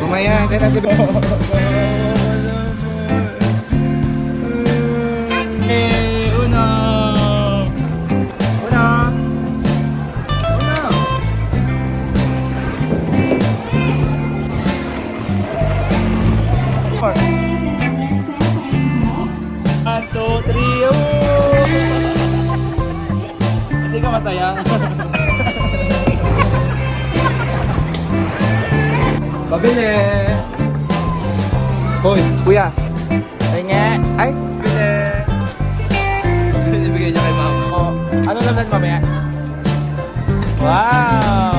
Mamaya, kaya natin. Una! Una! Una! 1, 2, 3, Hindi ka masaya? Pabili! Hoy, kuya! Ay nga! Ay! Pabili! Binibigay niya kay mama. Oh, ano naman mamaya? Wow!